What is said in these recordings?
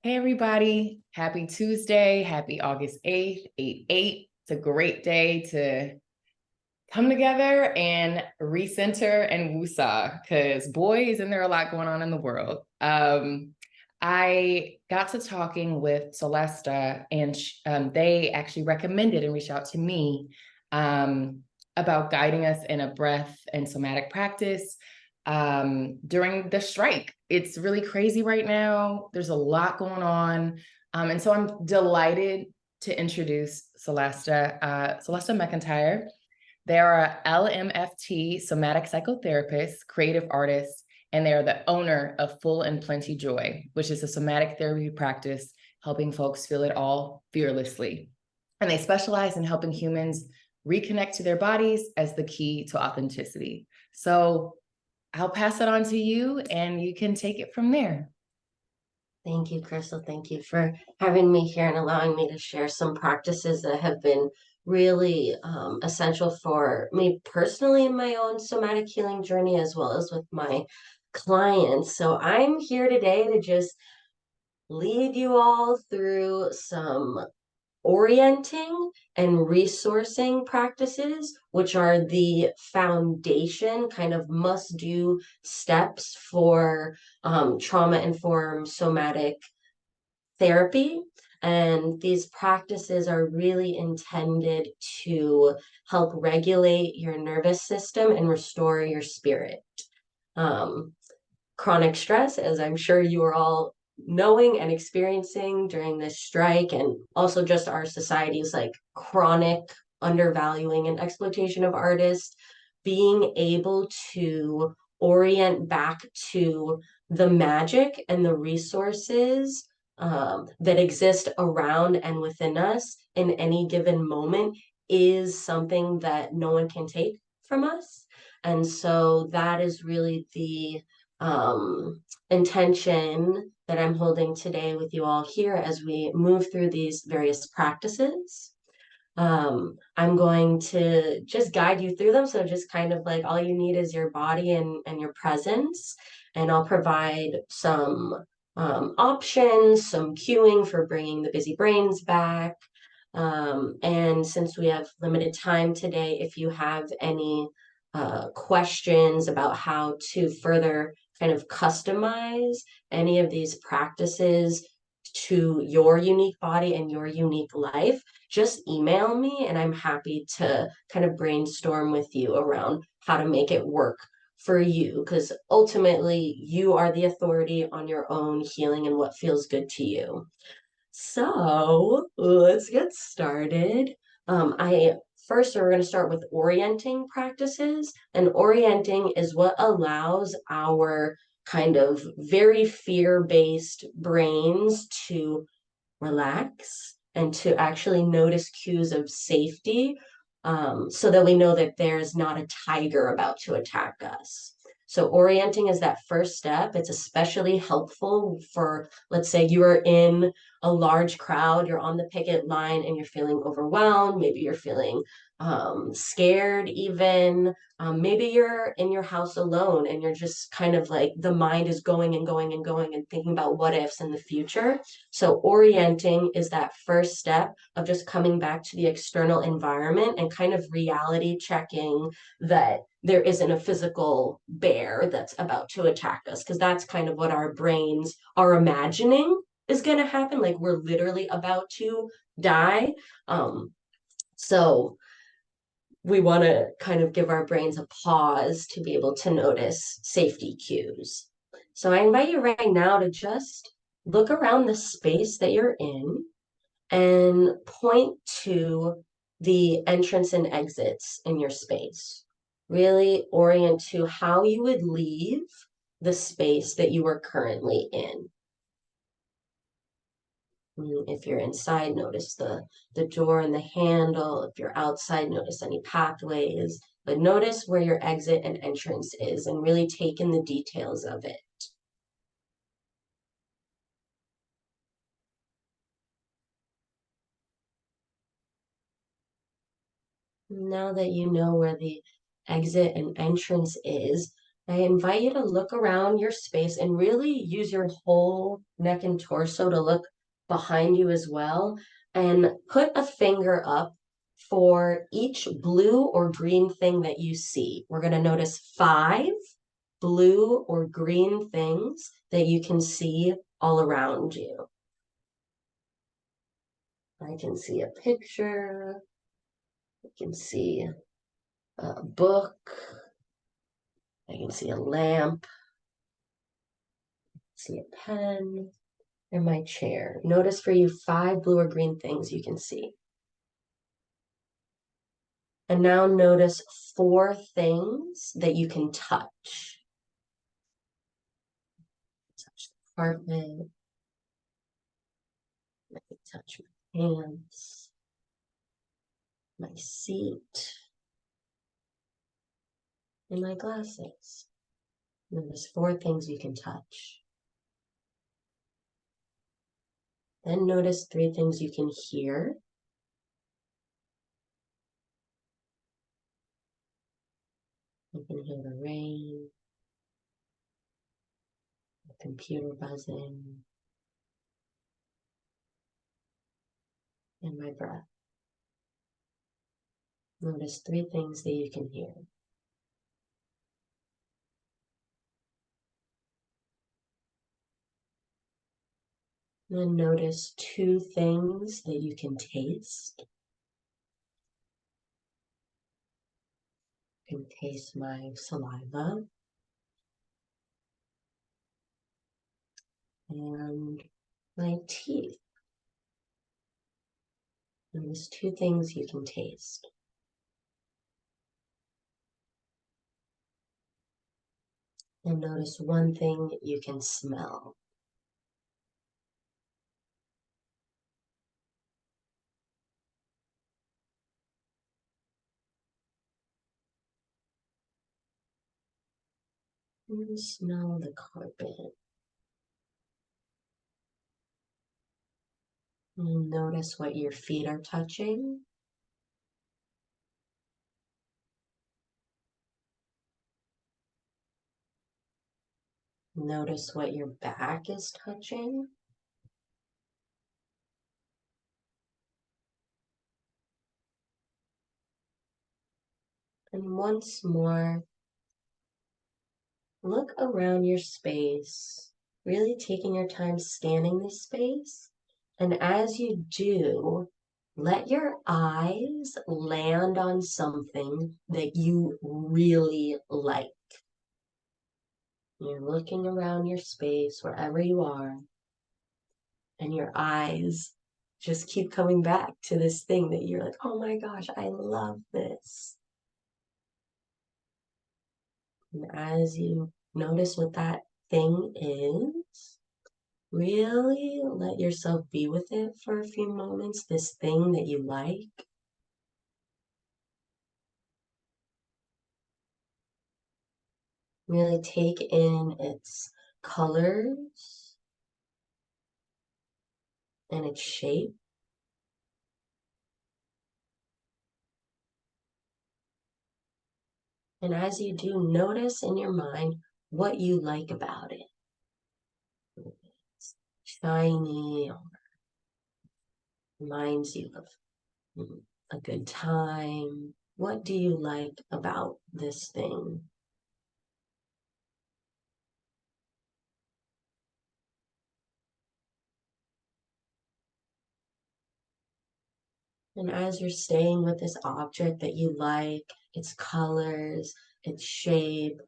Hey everybody, happy Tuesday, happy August 8th, 8/8. It's a great day to come together and recenter and woosah because boy, isn't there a lot going on in the world. I got to talking with Solasta and they actually recommended and reached out to me about guiding us in a breath and somatic practice during the strike. It's really crazy right now. There's a lot going on. And so I'm delighted to introduce Solasta McIntyre. They're a LMFT Somatic Psychotherapist, creative artist, and they are the owner of Full and Plenty Joy, which is a somatic therapy practice helping folks feel it all fearlessly. And they specialize in helping humans reconnect to their bodies as the key to authenticity. So I'll pass it on to you and you can take it from there. Thank you, Crystal. Thank you for having me here and allowing me to share some practices that have been really essential for me personally in my own somatic healing journey, as well as with my clients. So I'm here today to just lead you all through some orienting and resourcing practices, which are the foundation, kind of must do steps for trauma informed somatic therapy. And these practices are really intended to help regulate your nervous system and restore your spirit. Um, Chronic stress, as I'm sure you are all knowing and experiencing during this strike, and also just our society's like chronic undervaluing and exploitation of artists, being able to orient back to the magic and the resources that exist around and within us in any given moment is something that no one can take from us. And so that is really the intention that I'm holding today with you all here as we move through these various practices. I'm going to just guide you through them. So just kind of like all you need is your body and your presence. And I'll provide some options, some cueing for bringing the busy brains back. And since we have limited time today, if you have any questions about how to further kind of customize any of these practices to your unique body and your unique life, just email me and I'm happy to kind of brainstorm with you around how to make it work for you, because ultimately you are the authority on your own healing and what feels good to you. So let's get started. I first we're going to start with orienting practices, and orienting is what allows our kind of very fear-based brains to relax and to actually notice cues of safety, so that we know that there's not a tiger about to attack us. So orienting is that first step. It's especially helpful for, let's say you are in a large crowd, you're on the picket line and you're feeling overwhelmed. Maybe you're feeling scared even. Maybe you're in your house alone and you're just kind of like the mind is going and going and going and thinking about what ifs in the future. So orienting is that first step of just coming back to the external environment and kind of reality checking that there isn't a physical bear that's about to attack us, because that's kind of what our brains are imagining is going to happen. Like we're literally about to die. So we want to kind of give our brains a pause to be able to notice safety cues. So I invite you right now to just look around the space that you're in and point to the entrance and exits in your space. Really orient to how you would leave the space that you are currently in. If you're inside, notice the door and the handle. If you're outside, notice any pathways. But notice where your exit and entrance is and really take in the details of it. Now that you know where the exit and entrance is, I invite you to look around your space and really use your whole neck and torso to look behind you as well, and put a finger up for each blue or green thing that you see. We're going to notice 5 blue or green things that you can see all around you. I can see a picture. I can see a book. I can see a lamp. See a pen. And my chair. Notice for you 5 blue or green things you can see. And now notice 4 things that you can touch. Touch the carpet. I can touch my hands, my seat, and my glasses. Notice 4 things you can touch. Then notice 3 things you can hear. You can hear the rain, the computer buzzing, and my breath. Notice 3 things that you can hear. Then notice 2 things that you can taste. You can taste my saliva and my teeth. Notice 2 things you can taste. And notice 1 thing you can smell. And smell the carpet. And notice what your feet are touching. Notice what your back is touching. And once more, look around your space, really taking your time scanning this space. And as you do, let your eyes land on something that you really like. You're looking around your space, wherever you are, and your eyes just keep coming back to this thing that you're like, oh my gosh, I love this. And as you notice what that thing is, really let yourself be with it for a few moments, this thing that you like. Really take in its colors and its shape. And as you do, notice in your mind what you like about it. It's shiny, or reminds you of a good time. What do you like about this thing? And as you're staying with this object that you like, its colors, its shape,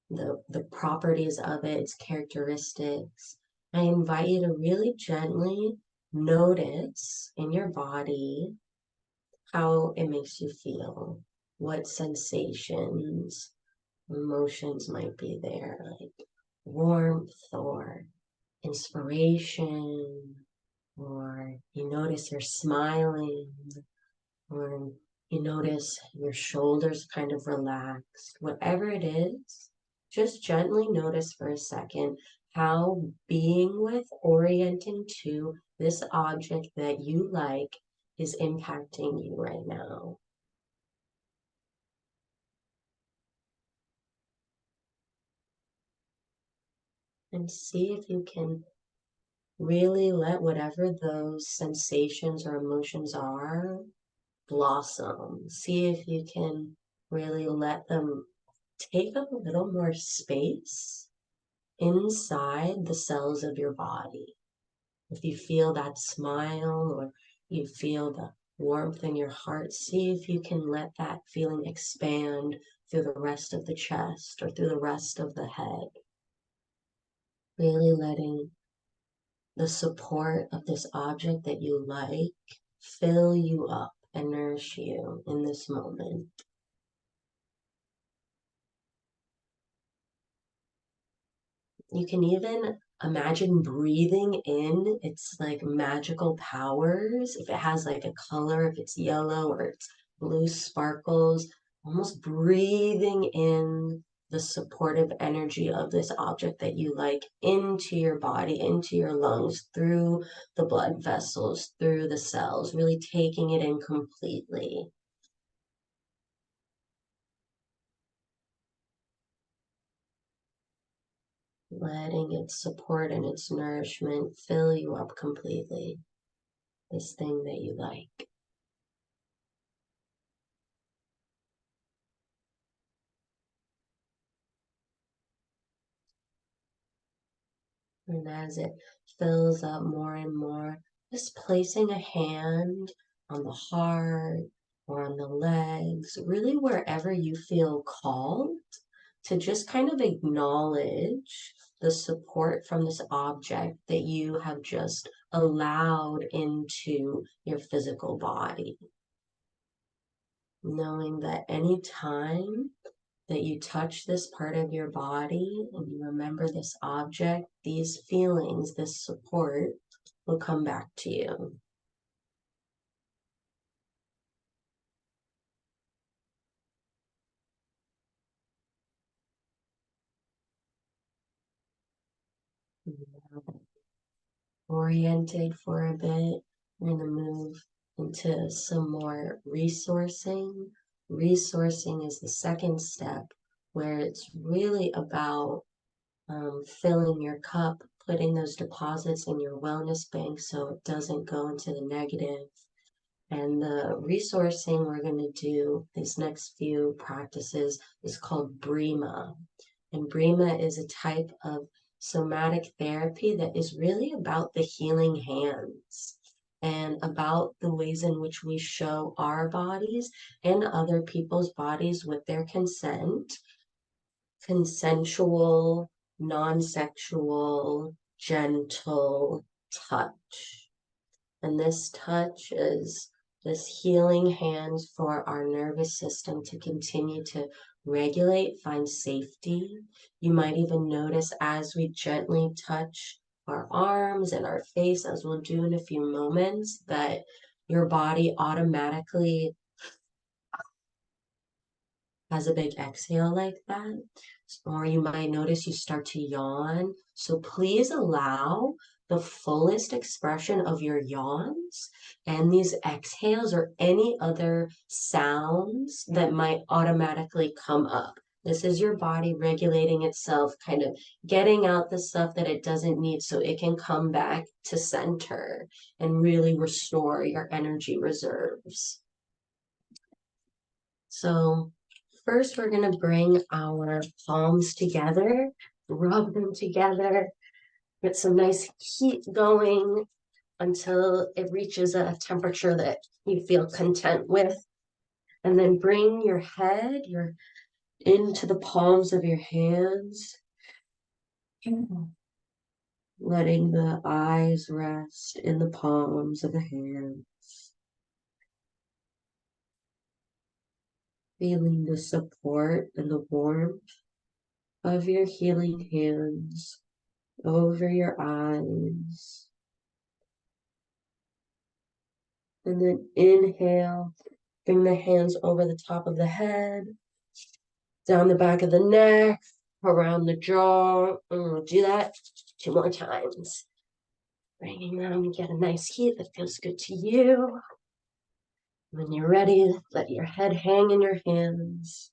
the properties of it, its characteristics, I invite you to really gently notice in your body how it makes you feel, what sensations, emotions might be there, like warmth or inspiration, or you notice you're smiling, or you notice your shoulders kind of relaxed. Whatever it is, just gently notice for a second how being with, orienting to this object that you like is impacting you right now. And see if you can really let whatever those sensations or emotions are blossom. See if you can really let them take up a little more space inside the cells of your body. If you feel that smile or you feel the warmth in your heart, see if you can let that feeling expand through the rest of the chest or through the rest of the head. Really letting the support of this object that you like fill you up and nourish you in this moment. You can even imagine breathing in its like magical powers. If it has like a color, if it's yellow or it's blue sparkles, almost breathing in the supportive energy of this object that you like into your body, into your lungs, through the blood vessels, through the cells, really taking it in completely. Letting its support and its nourishment fill you up completely. This thing that you like. And as it fills up more and more, just placing a hand on the heart or on the legs, really wherever you feel called to just kind of acknowledge the support from this object that you have just allowed into your physical body. Knowing that any time that you touch this part of your body and you remember this object, these feelings, this support will come back to you. Oriented for a bit, we're going to move into some more resourcing. Resourcing is the second step where it's really about filling your cup, putting those deposits in your wellness bank so it doesn't go into the negative. And the resourcing we're going to do these next few practices is called BRIMA. And BRIMA is a type of somatic therapy that is really about the healing hands and about the ways in which we show our bodies and other people's bodies with their consent, consensual, non-sexual, gentle touch. And this touch is this healing hands for our nervous system to continue to regulate, find safety. You might even notice as we gently touch our arms and our face, as we'll do in a few moments, that your body automatically has a big exhale like that. Or you might notice you start to yawn. So please allow the fullest expression of your yawns and these exhales or any other sounds that might automatically come up. This is your body regulating itself, kind of getting out the stuff that it doesn't need so it can come back to center and really restore your energy reserves. So first, we're going to bring our palms together, rub them together, get some nice heat going until it reaches a temperature that you feel content with. And then bring your head into the palms of your hands, letting the eyes rest in the palms of the hands. Feeling the support and the warmth of your healing hands over your eyes. And then inhale, bring the hands over the top of the head, down the back of the neck, around the jaw. And we'll do that 2 more times. Bringing them, get a nice heat that feels good to you. When you're ready, let your head hang in your hands.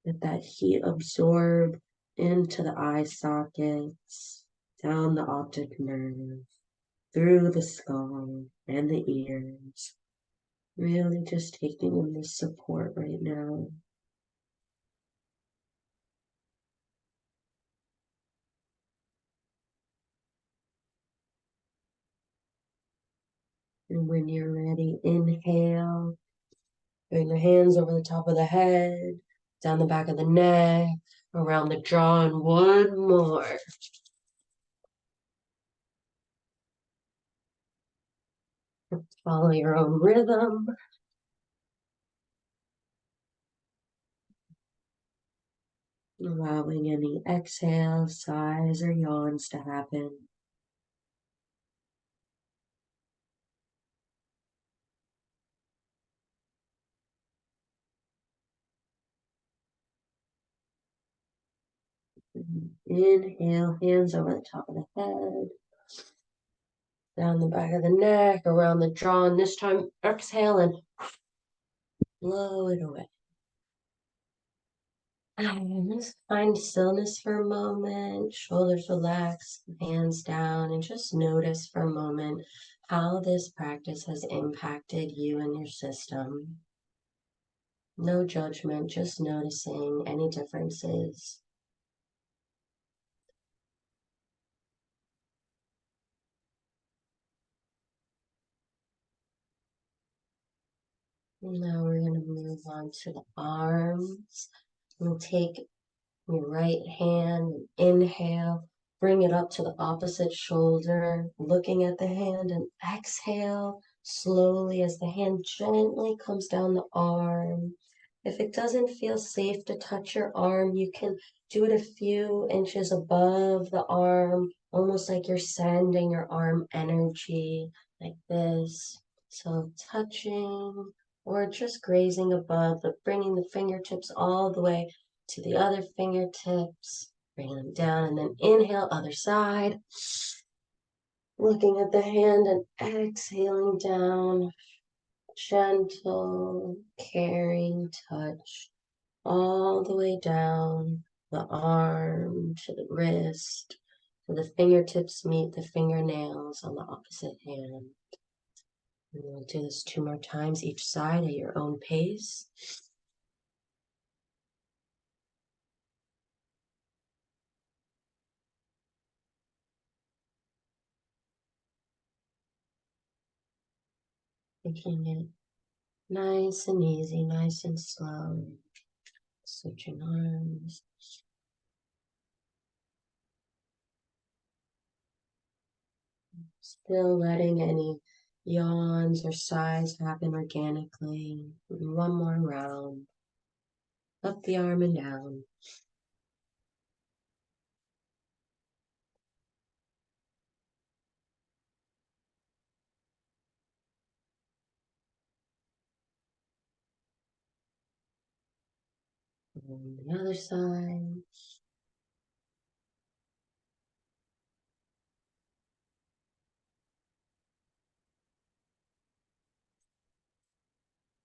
Let that heat absorb into the eye sockets, down the optic nerve, through the skull and the ears. Really just taking in this support right now. And when you're ready, inhale. Bring your hands over the top of the head, down the back of the neck, around the jaw, and one more. Follow your own rhythm. Allowing any exhales, sighs, or yawns to happen. Inhale, hands over the top of the head, down the back of the neck, around the jaw, and this time exhale and blow it away. And just find stillness for a moment, shoulders relaxed, hands down, and just notice for a moment how this practice has impacted you and your system. No judgment, just noticing any differences. Now we're going to move on to the arms. We'll take your right hand, inhale, bring it up to the opposite shoulder, looking at the hand, and exhale slowly as the hand gently comes down the arm. If it doesn't feel safe to touch your arm, you can do it a few inches above the arm, almost like you're sending your arm energy like this. So touching or just grazing above, but bringing the fingertips all the way to the other fingertips, bring them down, and then inhale, other side. Looking at the hand and exhaling down, gentle, caring touch all the way down the arm to the wrist, so the fingertips meet the fingernails on the opposite hand. And we'll do this 2 more times each side at your own pace. Taking it nice and easy, nice and slow. Switching arms. Still letting any yawns or sighs happen organically. One more round. Up the arm and down. And the other side.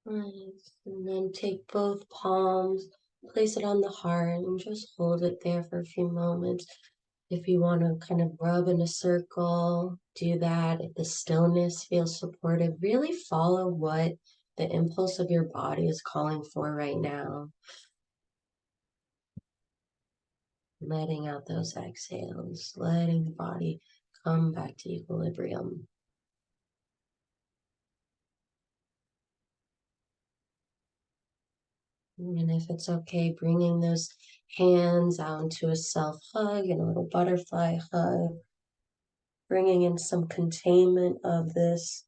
Nice. And then take both palms, place it on the heart, and just hold it there for a few moments. If you want to kind of rub in a circle, do that. If the stillness feels supportive, really follow what the impulse of your body is calling for right now. Letting out those exhales, letting the body come back to equilibrium. And if it's okay, bringing those hands out into a self hug and a little butterfly hug, bringing in some containment of this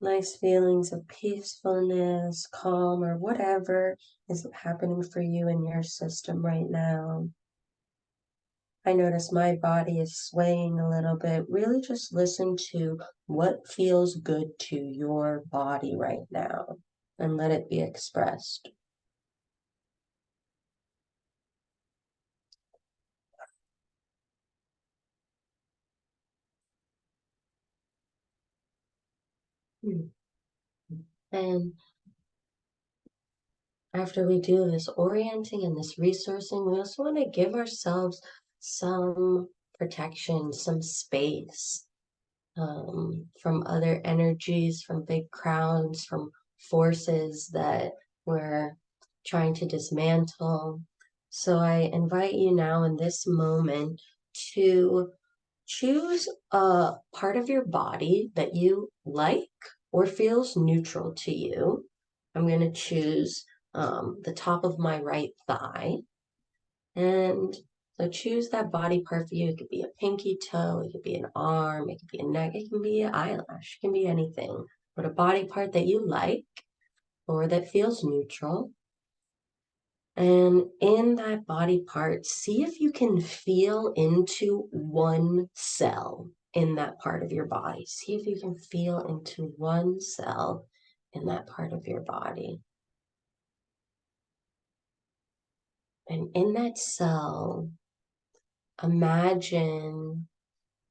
nice feelings of peacefulness, calm, or whatever is happening for you in your system right now. I notice my body is swaying a little bit. Really just listen to what feels good to your body right now and let it be expressed. And after we do this orienting and this resourcing, we also want to give ourselves some protection, some space from other energies, from big crowds, from forces that we're trying to dismantle. So I invite you now in this moment to choose a part of your body that you like or feels neutral to you. I'm going to choose the top of my right thigh. And so choose that body part for you. It could be a pinky toe, it could be an arm, it could be a neck, it can be an eyelash, it can be anything. But a body part that you like or that feels neutral. And in that body part, see if you can feel into one cell in that part of your body. See if you can feel into one cell in that part of your body. And in that cell, imagine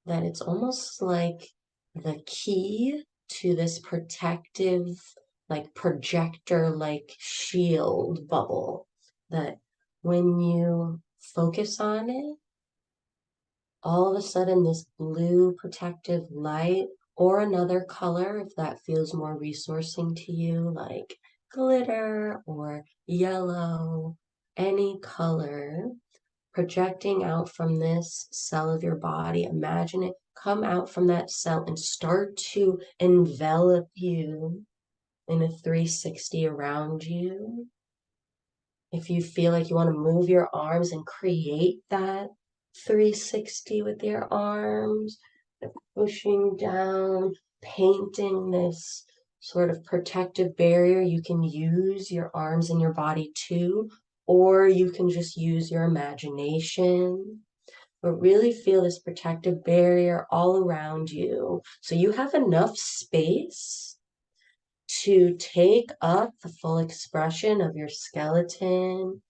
that it's almost like the key to this protective, like projector, like shield bubble that when you focus on it, all of a sudden this blue protective light or another color, if that feels more resourcing to you, like glitter or yellow, any color, projecting out from this cell of your body. Imagine it come out from that cell and start to envelop you in a 360 around you. If you feel like you want to move your arms and create that 360 with your arms, pushing down, painting this sort of protective barrier. You can use your arms and your body too, or you can just use your imagination. But really feel this protective barrier all around you. So you have enough space to take up the full expression of your skeleton,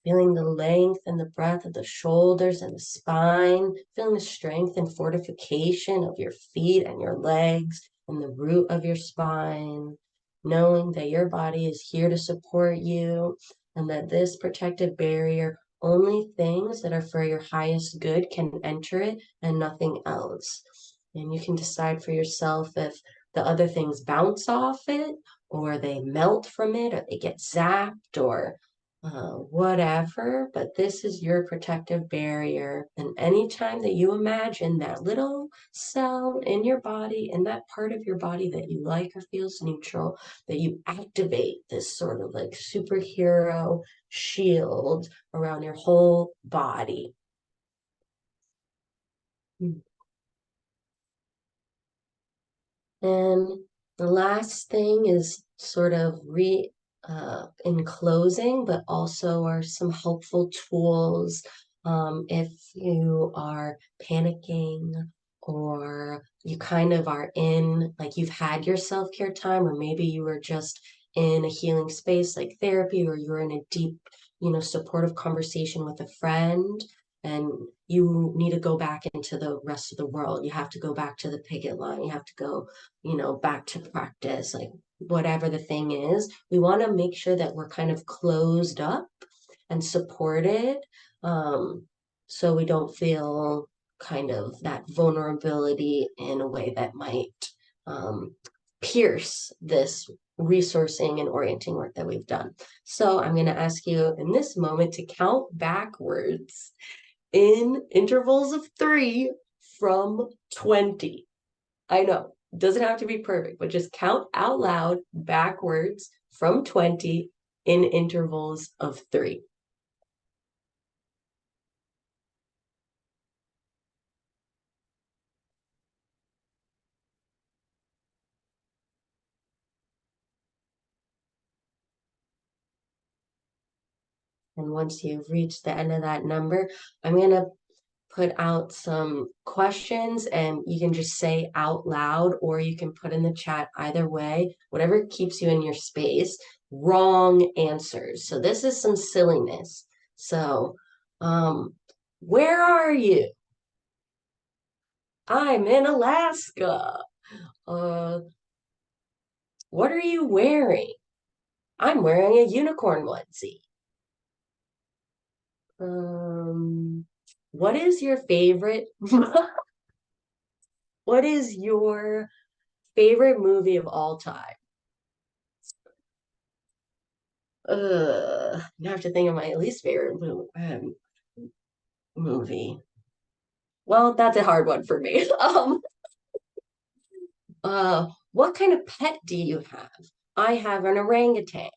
feeling the length and the breadth of the shoulders and the spine, feeling the strength and fortification of your feet and your legs and the root of your spine, knowing that your body is here to support you and that this protective barrier, only things that are for your highest good can enter it and nothing else. And you can decide for yourself if the other things bounce off it or they melt from it or they get zapped or whatever, but this is your protective barrier. And anytime that you imagine that little cell in your body, in that part of your body that you like or feels neutral, that you activate this sort of like superhero shield around your whole body. And the last thing is sort of in closing, but also are some helpful tools if you are panicking or you kind of are in, like you've had your self-care time, or maybe you were just in a healing space like therapy, or you're in a deep, supportive conversation with a friend and you need to go back into the rest of the world. You have to go back to the picket line. You have to go, back to practice, like whatever the thing is. We want to make sure that we're kind of closed up and supported, so we don't feel kind of that vulnerability in a way that might pierce this resourcing and orienting work that we've done. So I'm going to ask you in this moment to count backwards in intervals of 3 from 20. I know, doesn't have to be perfect, but just count out loud backwards from 20 in intervals of 3. And once you've reached the end of that number, I'm going to put out some questions and you can just say out loud or you can put in the chat, either way, whatever keeps you in your space. Wrong answers. So this is some silliness. So, where are you? I'm in Alaska. What are you wearing? I'm wearing a unicorn onesie. What is your favorite? What is your favorite movie of all time? I have to think of my least favorite movie. Well, that's a hard one for me. What kind of pet do you have? I have an orangutan.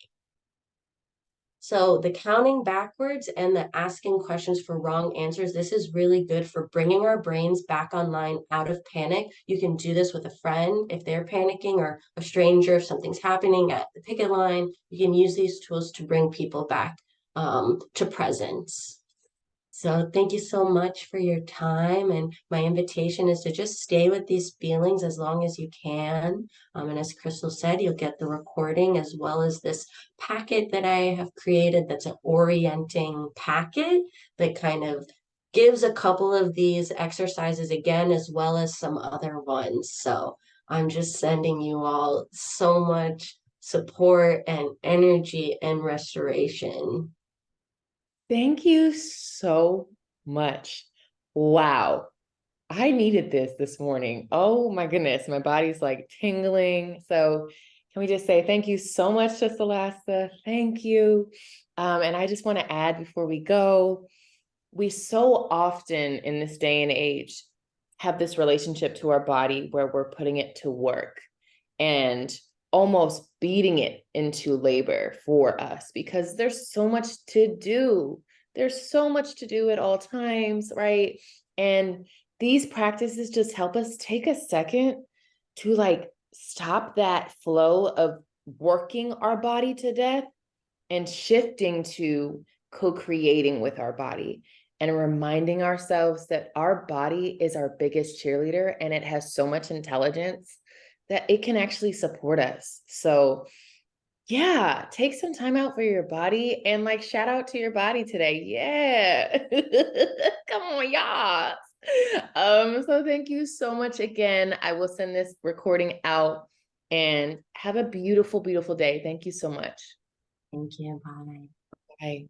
So the counting backwards and the asking questions for wrong answers, this is really good for bringing our brains back online out of panic. You can do this with a friend if they're panicking, or a stranger if something's happening at the picket line. You can use these tools to bring people back to presence. So thank you so much for your time. And my invitation is to just stay with these feelings as long as you can. And as Crystal said, you'll get the recording as well as this packet that I have created that's an orienting packet that kind of gives a couple of these exercises again, as well as some other ones. So I'm just sending you all so much support and energy and restoration. Thank you so much. Wow. I needed this morning. Oh my goodness, my body's like tingling. So can we just say thank you so much to Solasta? Thank you. And I just want to add before we go, we so often in this day and age have this relationship to our body where we're putting it to work and almost beating it into labor for us because there's so much to do. There's so much to do at all times, right? And these practices just help us take a second to like stop that flow of working our body to death and shifting to co-creating with our body and reminding ourselves that our body is our biggest cheerleader and it has so much intelligence that it can actually support us. So yeah, take some time out for your body and like shout out to your body today. Yeah. Come on, y'all. So thank you so much again. I will send this recording out and have a beautiful, beautiful day. Thank you so much. Thank you. Bye. Bye.